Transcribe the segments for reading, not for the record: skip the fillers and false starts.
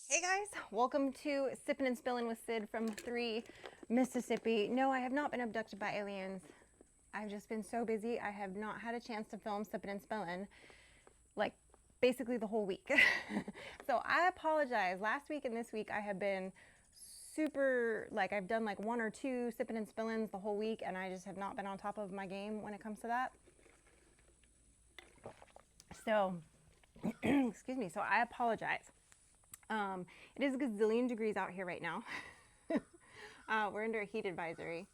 Hey guys, welcome to Sippin' and Spillin' with Sid from 3 Mississippi. No, I have not been abducted by aliens. I've just been so busy. I have not had a chance to film Sippin' and Spillin' like basically the whole week. So I apologize. Last week and this week I have been super, like I've done like 1 or 2 Sippin' and Spillins the whole week, and I just have not been on top of my game when it comes to that. So, excuse me. So I apologize. It is a gazillion degrees out here right now. We're under a heat advisory,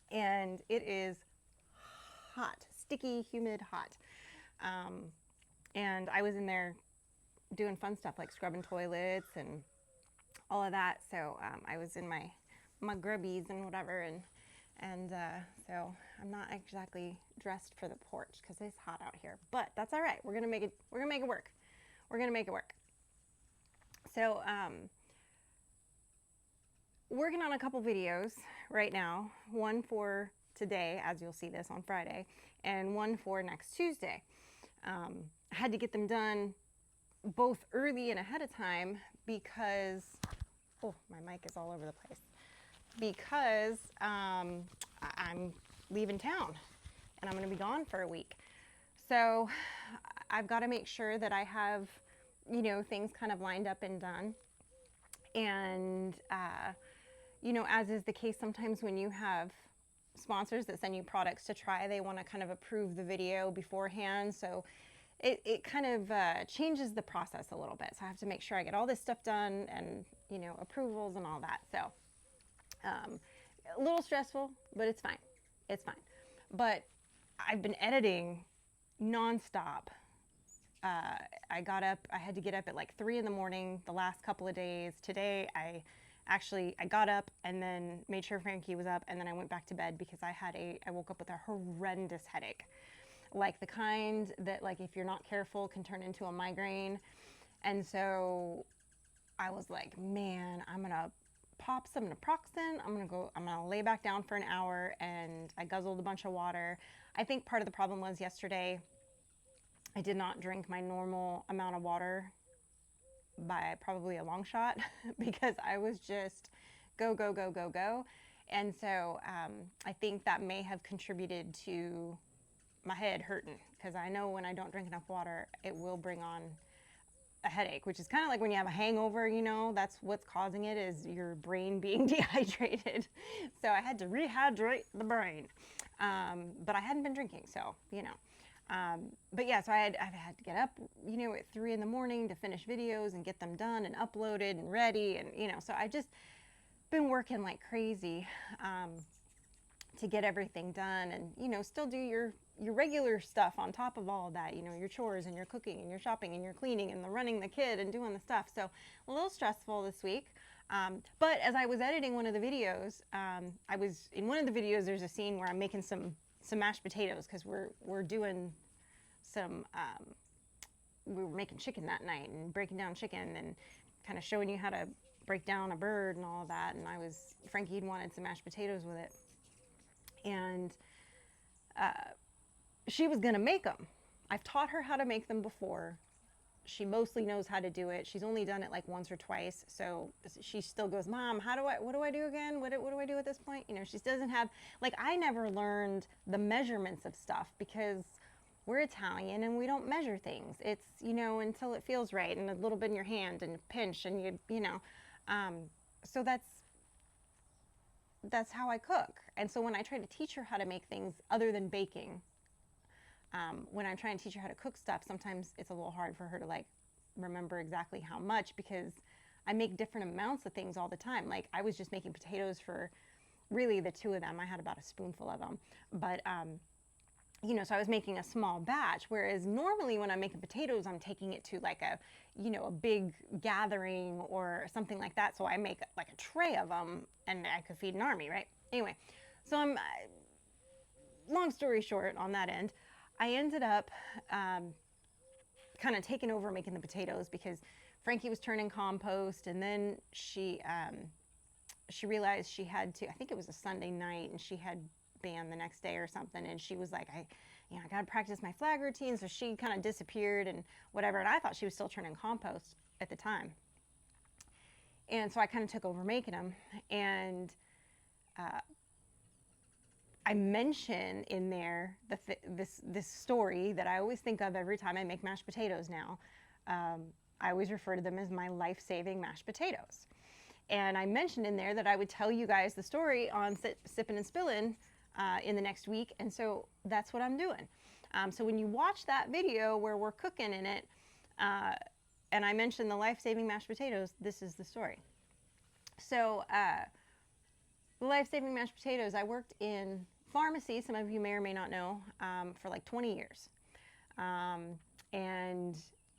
and it is hot, sticky, humid, hot. And I was in there doing fun stuff like scrubbing toilets and all of that. So I was in my grubbies and whatever, and so I'm not exactly dressed for the porch because it's hot out here. But that's all right. We're gonna make it. We're gonna make it work. We're gonna make it work. So working on a couple videos right now, one for today, as you'll see this on Friday, and one for next Tuesday. I had to get them done both early and ahead of time because, oh, my mic is all over the place, because I'm leaving town and I'm going to be gone for a week. So I've got to make sure that I have, things kind of lined up and done. And, as is the case sometimes when you have sponsors that send you products to try, they want to kind of approve the video beforehand. So it kind of changes the process a little bit. So I have to make sure I get all this stuff done and, approvals and all that. So a little stressful, but it's fine. It's fine. But I've been editing nonstop. I had to get up at like 3 in the morning the last couple of days. Today, I got up and then made sure Frankie was up, and then I went back to bed because I woke up with a horrendous headache. Like the kind that, like, if you're not careful can turn into a migraine. And so I was like, man, I'm gonna pop some naproxen. I'm gonna lay back down for an hour, and I guzzled a bunch of water. I think part of the problem was yesterday I did not drink my normal amount of water by probably a long shot because I was just go, go, go, go, go. And so I think that may have contributed to my head hurting because I know when I don't drink enough water, it will bring on a headache, which is kind of like when you have a hangover, that's what's causing it, is your brain being dehydrated. So I had to rehydrate the brain. But I hadn't been drinking, so, but yeah, so I've had to get up, at 3 in the morning to finish videos and get them done and uploaded and ready. And, so I just been working like crazy to get everything done and, still do your regular stuff on top of all of that, your chores and your cooking and your shopping and your cleaning and the running the kid and doing the stuff. So a little stressful this week. But as I was editing one of the videos, in one of the videos, there's a scene where I'm making some mashed potatoes because we're doing some, we were making chicken that night and breaking down chicken and kind of showing you how to break down a bird and all of that. And Frankie had wanted some mashed potatoes with it. And she was going to make them. I've taught her how to make them before. She mostly knows how to do it. She's only done it like once or twice. So she still goes, Mom, what do I do again? What do I do at this point? She doesn't have, like, I never learned the measurements of stuff because we're Italian and we don't measure things. It's, until it feels right and a little bit in your hand and pinch and so that's how I cook. And so when I try to teach her how to make things other than baking, when I'm trying to teach her how to cook stuff, sometimes it's a little hard for her to like remember exactly how much because I make different amounts of things all the time. Like I was just making potatoes for really the 2 of them. I had about a spoonful of them, but so I was making a small batch, whereas normally when I'm making potatoes, I'm taking it to like a big gathering or something like that. So I make like a tray of them and I could feed an army, right? Anyway, so long story short on that end, I ended up kind of taking over making the potatoes because Frankie was turning compost, and then she realized she had to, I think it was a Sunday night, and she had band the next day or something, and she was like, I gotta practice my flag routine. So she kind of disappeared and whatever, and I thought she was still turning compost at the time. And so I kind of took over making them. And I mention in there this story that I always think of every time I make mashed potatoes now. I always refer to them as my life-saving mashed potatoes. And I mentioned in there that I would tell you guys the story on Sippin' and Spillin' in the next week, and so that's what I'm doing. So when you watch that video where we're cooking in it, and I mentioned the life-saving mashed potatoes, this is the story. So the life-saving mashed potatoes, I worked in pharmacy, some of you may or may not know, for like 20 years. And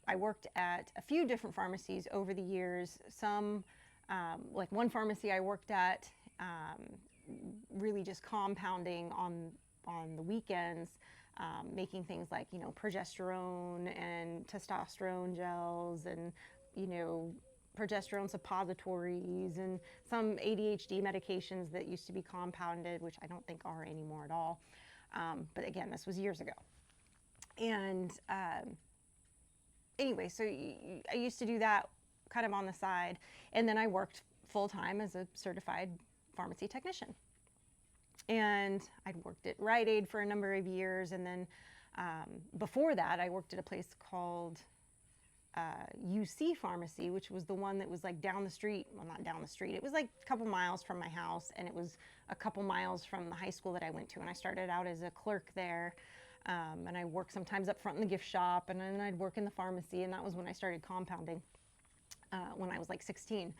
I worked at a few different pharmacies over the years. Some, like one pharmacy I worked at, really just compounding on the weekends, making things like, you know, progesterone and testosterone gels and, you know, progesterone suppositories and some ADHD medications that used to be compounded, which I don't think are anymore at all. But again, this was years ago. And anyway, so I used to do that kind of on the side. And then I worked full-time as a certified pharmacy technician. And I'd worked at Rite Aid for a number of years. And then before that, I worked at a place called UC Pharmacy, which was the one that was like down the street. Well, not down the street. It was like a couple miles from my house, and it was a couple miles from the high school that I went to. And I started out as a clerk there. And I worked sometimes up front in the gift shop, and then I'd work in the pharmacy, and that was when I started compounding, when I was like 16.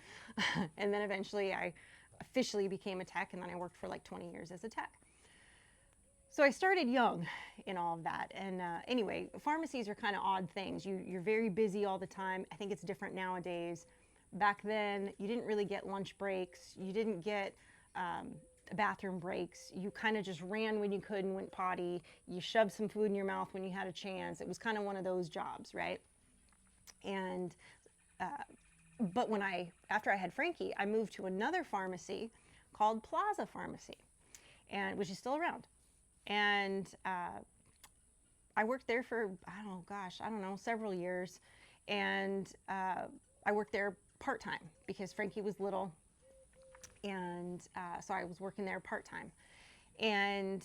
And then eventually I officially became a tech, and then I worked for like 20 years as a tech. So I started young in all of that. And anyway, pharmacies are kind of odd things. You're very busy all the time. I think it's different nowadays. Back then, you didn't really get lunch breaks. You didn't get bathroom breaks. You kind of just ran when you could and went potty. You shoved some food in your mouth when you had a chance. It was kind of one of those jobs, right? And but after I had Frankie, I moved to another pharmacy called Plaza Pharmacy, and which is still around. And I worked there for, I don't know, several years. And I worked there part-time because Frankie was little. And so I was working there part-time. And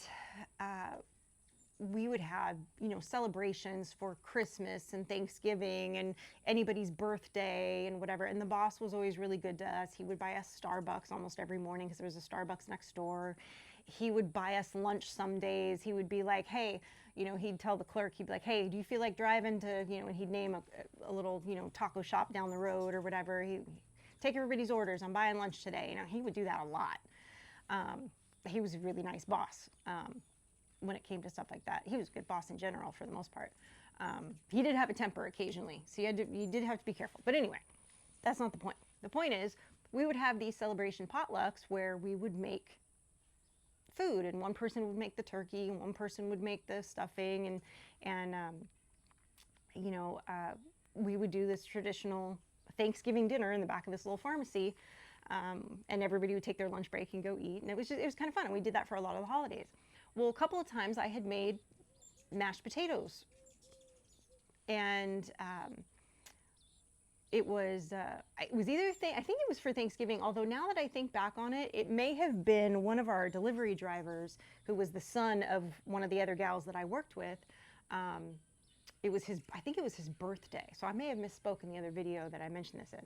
we would have, you know, celebrations for Christmas and Thanksgiving and anybody's birthday and whatever. And the boss was always really good to us. He would buy us Starbucks almost every morning because there was a Starbucks next door. He would buy us lunch some days. He would be like, hey, you know, he'd tell the clerk, he'd be like, hey, do you feel like driving to, you know, and he'd name a little, you know, taco shop down the road or whatever. He'd take everybody's orders. I'm buying lunch today. You know, he would do that a lot. He was a really nice boss when it came to stuff like that. He was a good boss in general for the most part. He did have a temper occasionally, so you did have to be careful. But anyway, that's not the point. The point is, we would have these celebration potlucks where we would make food, and one person would make the turkey, and one person would make the stuffing, and you know, we would do this traditional Thanksgiving dinner in the back of this little pharmacy, and everybody would take their lunch break and go eat, and it was kind of fun, and we did that for a lot of the holidays. Well, a couple of times I had made mashed potatoes, and it was either I think it was for Thanksgiving, although now that I think back on it, it may have been one of our delivery drivers who was the son of one of the other gals that I worked with. It was I think it was his birthday. So I may have misspoke in the other video that I mentioned this in.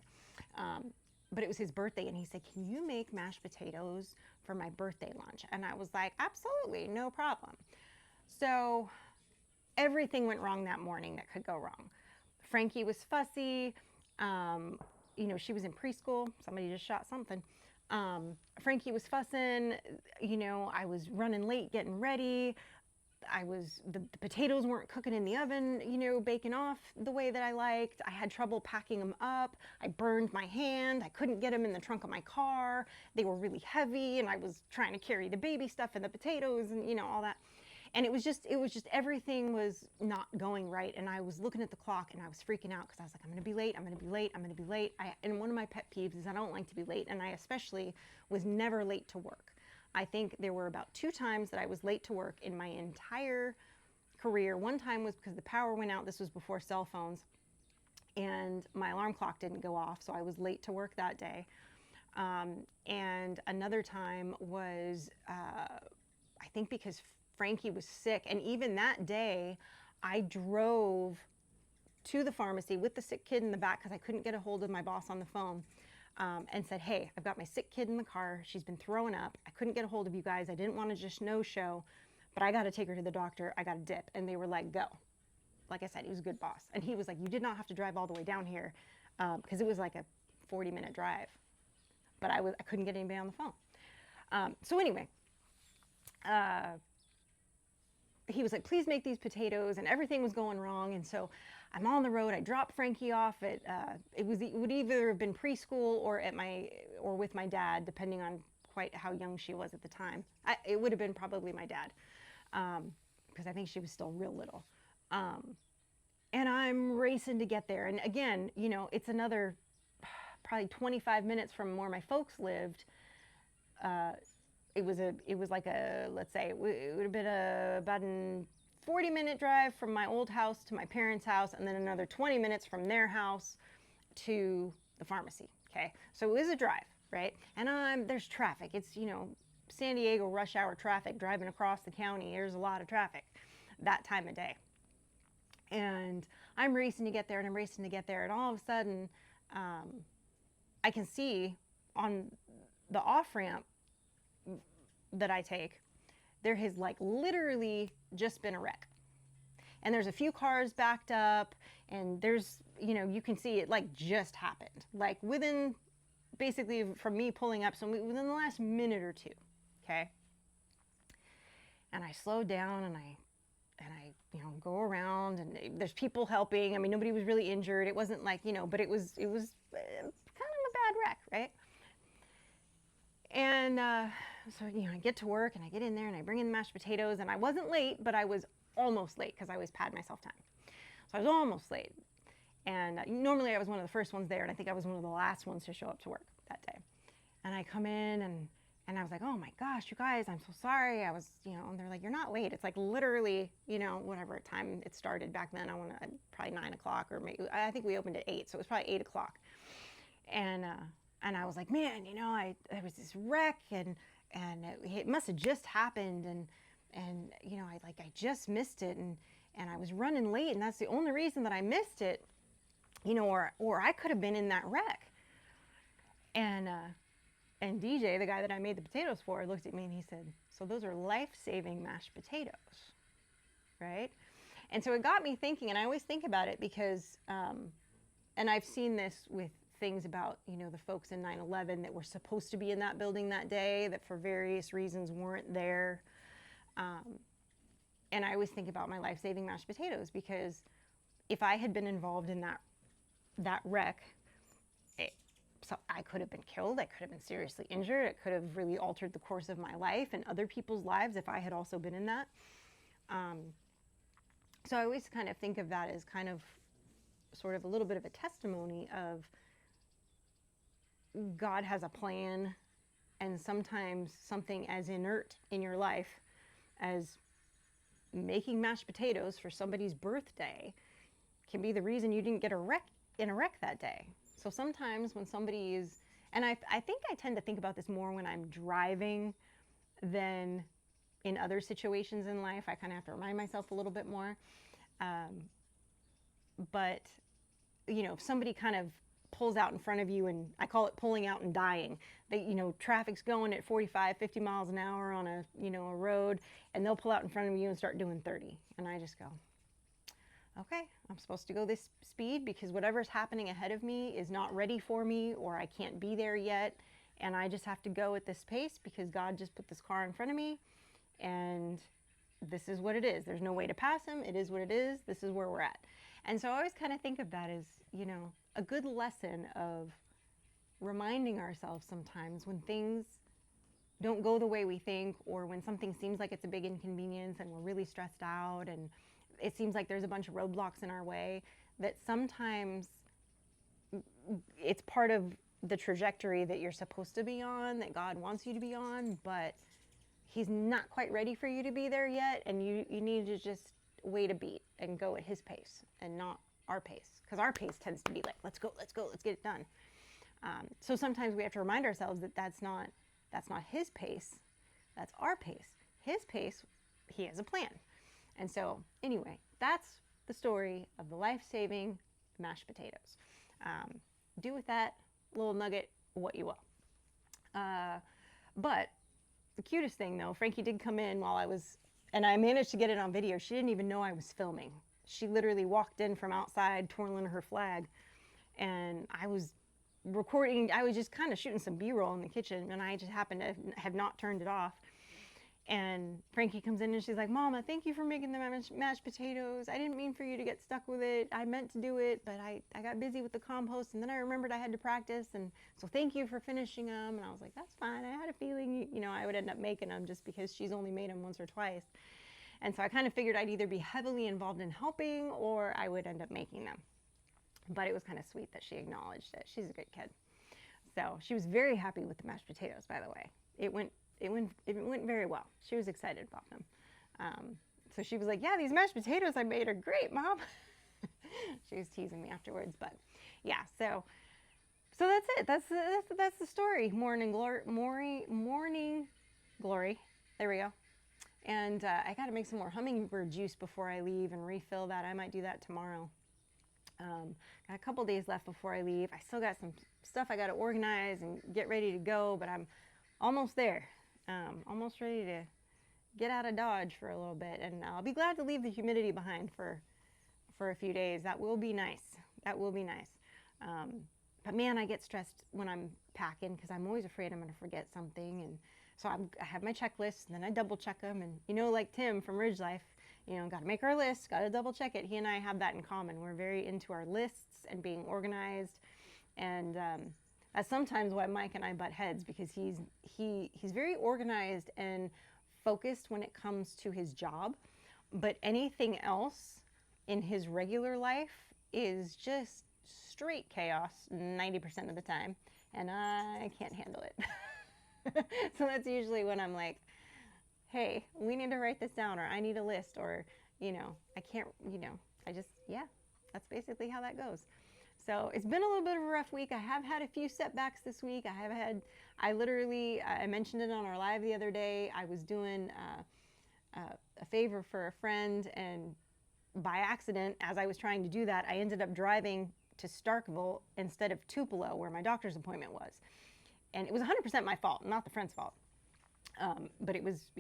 But it was his birthday, and he said, can you make mashed potatoes for my birthday lunch? And I was like, absolutely, no problem. So everything went wrong that morning that could go wrong. Frankie was fussy. You know, she was in preschool. Somebody just shot something. Frankie was fussing. You know, I was running late getting ready. The potatoes weren't cooking in the oven, you know, baking off the way that I liked. I had trouble packing them up. I burned my hand. I couldn't get them in the trunk of my car. They were really heavy, and I was trying to carry the baby stuff and the potatoes and, you know, all that. And it was just everything was not going right. And I was looking at the clock, and I was freaking out because I was like, I'm going to be late. I'm going to be late. I'm going to be late. And one of my pet peeves is I don't like to be late. And I especially was never late to work. I think there were about 2 times that I was late to work in my entire career. One time was because the power went out. This was before cell phones. and my alarm clock didn't go off, so I was late to work that day. And another time was, I think because Frankie was sick, and even that day, I drove to the pharmacy with the sick kid in the back because I couldn't get a hold of my boss on the phone, and said, hey, I've got my sick kid in the car. She's been throwing up. I couldn't get a hold of you guys. I didn't want to just no-show, but I got to take her to the doctor. I got to dip. And they were like, go. Like I said, he was a good boss. And he was like, you did not have to drive all the way down here, because it was like a 40-minute drive. But I couldn't get anybody on the phone. So anyway, he was like, please make these potatoes, and everything was going wrong. And so I'm on the road. I dropped Frankie off at, it would either have been preschool or or with my dad, depending on quite how young she was at the time. It would have been probably my dad, because I think she was still real little. And I'm racing to get there. And again, you know, it's another probably 25 minutes from where my folks lived. It was like a, let's say, it would have been about a 40-minute drive from my old house to my parents' house, and then another 20 minutes from their house to the pharmacy. Okay, so it was a drive, right? And there's traffic. It's, you know, San Diego rush hour traffic driving across the county. There's a lot of traffic that time of day. And I'm racing to get there, and I'm racing to get there, and all of a sudden, I can see on the off-ramp that I take, there has like literally just been a wreck. And there's a few cars backed up, and there's, you know, you can see it like just happened. Like within, basically from me pulling up, so within the last minute or two, okay? And I slowed down, and I, you know, go around, and there's people helping. I mean, nobody was really injured. It wasn't like, you know, but it was kind of a bad wreck, right? And so, you know, I get to work, and I get in there, and I bring in the mashed potatoes, and I wasn't late, but I was almost late because I always pad myself time. So I was almost late. And normally I was one of the first ones there, and I think I was one of the last ones to show up to work that day. And I come in, and I was like, oh my gosh, you guys, I'm so sorry. I was, you know, and they're like, you're not late. It's like literally, you know, whatever time it started back then. Probably 9 o'clock, or maybe, I think we opened at 8, so it was probably 8 o'clock. And I was like, man, you know, there was this wreck, and it must have just happened, and you know, I just missed it, and I was running late, and that's the only reason that I missed it, you know, or I could have been in that wreck. And DJ, the guy that I made the potatoes for, looked at me and he said, so those are life-saving mashed potatoes, right? And so it got me thinking, and I always think about it because, and I've seen this with things about, you know, the folks in 9/11 that were supposed to be in that building that day that for various reasons weren't there. And I always think about my life-saving mashed potatoes, because if I had been involved in that wreck, so I could have been killed, I could have been seriously injured, it could have really altered the course of my life and other people's lives if I had also been in that. So I always kind of think of that as kind of sort of a little bit of a testimony of God has a plan, and sometimes something as inert in your life as making mashed potatoes for somebody's birthday can be the reason you didn't get in a wreck that day. So sometimes when somebody is, and I think I tend to think about this more when I'm driving than in other situations in life. I kind of have to remind myself a little bit more. But, you know, if somebody kind of pulls out in front of you, and I call it pulling out and dying. You know, traffic's going at 45, 50 miles an hour on a, you know, a road, and they'll pull out in front of you and start doing 30. And I just go, okay, I'm supposed to go this speed because whatever's happening ahead of me is not ready for me, or I can't be there yet. And I just have to go at this pace because God just put this car in front of me, and this is what it is. There's no way to pass him. It is what it is. This is where we're at. And so I always kind of think of that as, you know, a good lesson of reminding ourselves sometimes when things don't go the way we think, or when something seems like it's a big inconvenience and we're really stressed out and it seems like there's a bunch of roadblocks in our way, that sometimes it's part of the trajectory that you're supposed to be on, that God wants you to be on, but he's not quite ready for you to be there yet, and you need to just wait a beat and go at his pace and not our pace, because our pace tends to be like, let's go, let's go, let's get it done. So sometimes we have to remind ourselves that that's not his pace, that's our pace. His pace, he has a plan. And so anyway, that's the story of the life-saving mashed potatoes. Do with that little nugget what you will. But the cutest thing though, Frankie did come in while I was, and I managed to get it on video. She didn't even know I was filming. She literally walked in from outside twirling her flag, and I was recording. I was just kind of shooting some B-roll in the kitchen, and I just happened to have not turned it off. And Frankie comes in and she's like, Mama, thank you for making the mashed potatoes. I didn't mean for you to get stuck with it. I meant to do it, but I got busy with the compost, and then I remembered I had to practice, and so thank you for finishing them. And I was like, that's fine. I had a feeling, I would end up making them just because she's only made them once or twice. And so I kind of figured I'd either be heavily involved in helping or I would end up making them. But it was kind of sweet that she acknowledged it. She's a good kid. So she was very happy with the mashed potatoes, by the way. It went very well. She was excited about them. So she was like, yeah, these mashed potatoes I made are great, Mom. She was teasing me afterwards, but yeah, so that's it. That's the story. Morning glory. There we go. And I got to make some more hummingbird juice before I leave and refill that. I might do that tomorrow. Got a couple days left before I leave. I still got some stuff I got to organize and get ready to go, but I'm almost there. Almost ready to get out of Dodge for a little bit, and I'll be glad to leave the humidity behind for a few days. That will be nice. That will be nice. But man, I get stressed when I'm packing because I'm always afraid I'm going to forget something, and so I have my checklists, and then I double check them. And like Tim from Ridge Life, got to make our list, got to double check it. He and I have that in common. We're very into our lists and being organized, and that's sometimes why Mike and I butt heads, because he's very organized and focused when it comes to his job, but anything else in his regular life is just straight chaos 90% of the time, and I can't handle it. So that's usually when I'm like, hey, we need to write this down, or I need a list, or I can't, that's basically how that goes. So it's been a little bit of a rough week. I have had a few setbacks this week. I mentioned it on our live the other day. I was doing a favor for a friend, and by accident, as I was trying to do that, I ended up driving to Starkville instead of Tupelo, where my doctor's appointment was. And it was 100% my fault, not the friend's fault. But it was,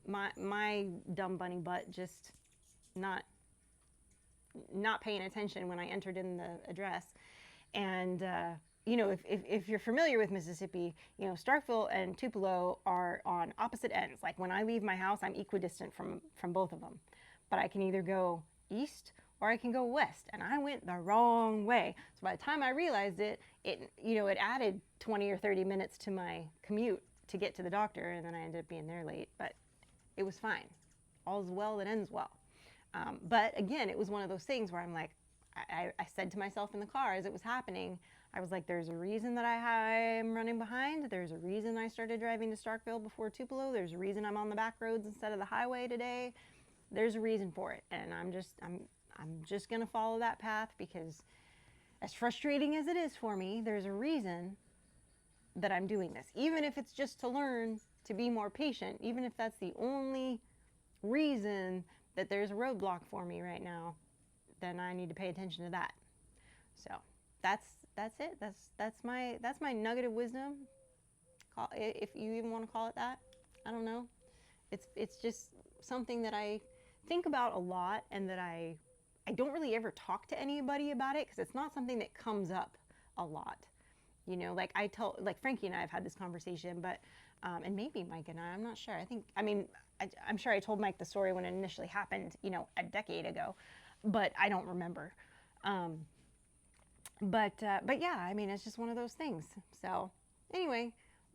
my dumb bunny butt just not paying attention when I entered in the address. And, if you're familiar with Mississippi, Starkville and Tupelo are on opposite ends. Like when I leave my house, I'm equidistant from both of them. But I can either go east or I can go west, and I went the wrong way. So by the time I realized it added 20 or 30 minutes to my commute to get to the doctor, and then I ended up being there late, but it was fine. All's well that ends well. But again, it was one of those things where I'm like, I said to myself in the car as it was happening, I was like, there's a reason that I'm running behind. There's a reason I started driving to Starkville before Tupelo. There's a reason I'm on the back roads instead of the highway today. There's a reason for it. And I'm just going to follow that path, because as frustrating as it is for me, there's a reason that I'm doing this. Even if it's just to learn to be more patient, even if that's the only reason that there's a roadblock for me right now, then I need to pay attention to that. So that's it. That's my nugget of wisdom, if you even want to call it that. I don't know. It's just something that I think about a lot, and that I don't really ever talk to anybody about it, because it's not something that comes up a lot. Like Frankie and I have had this conversation, but and maybe Mike and I'm not sure. I'm sure I told Mike the story when it initially happened, a decade ago, but I don't remember. But yeah, it's just one of those things. So anyway,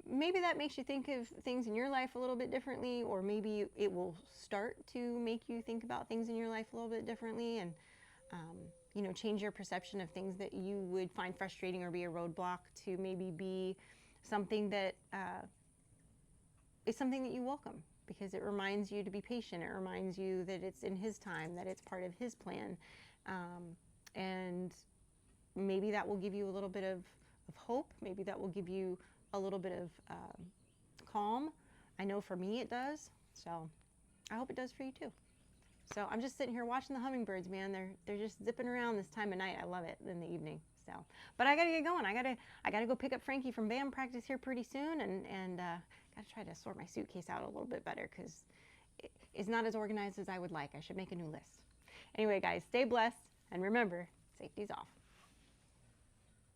maybe that makes you think of things in your life a little bit differently, or maybe it will start to make you think about things in your life a little bit differently, and change your perception of things that you would find frustrating or be a roadblock to maybe be something that is something that you welcome, because it reminds you to be patient. It reminds you that it's in his time, that it's part of his plan. And maybe that will give you a little bit of hope. Maybe that will give you a little bit of calm. I know for me it does. So I hope it does for you too. So I'm just sitting here watching the hummingbirds, man. They're just zipping around this time of night. I love it in the evening. So, but I gotta get going. I gotta go pick up Frankie from band practice here pretty soon, and gotta try to sort my suitcase out a little bit better because it's not as organized as I would like. I should make a new list. Anyway, guys, stay blessed, and remember, safety's off.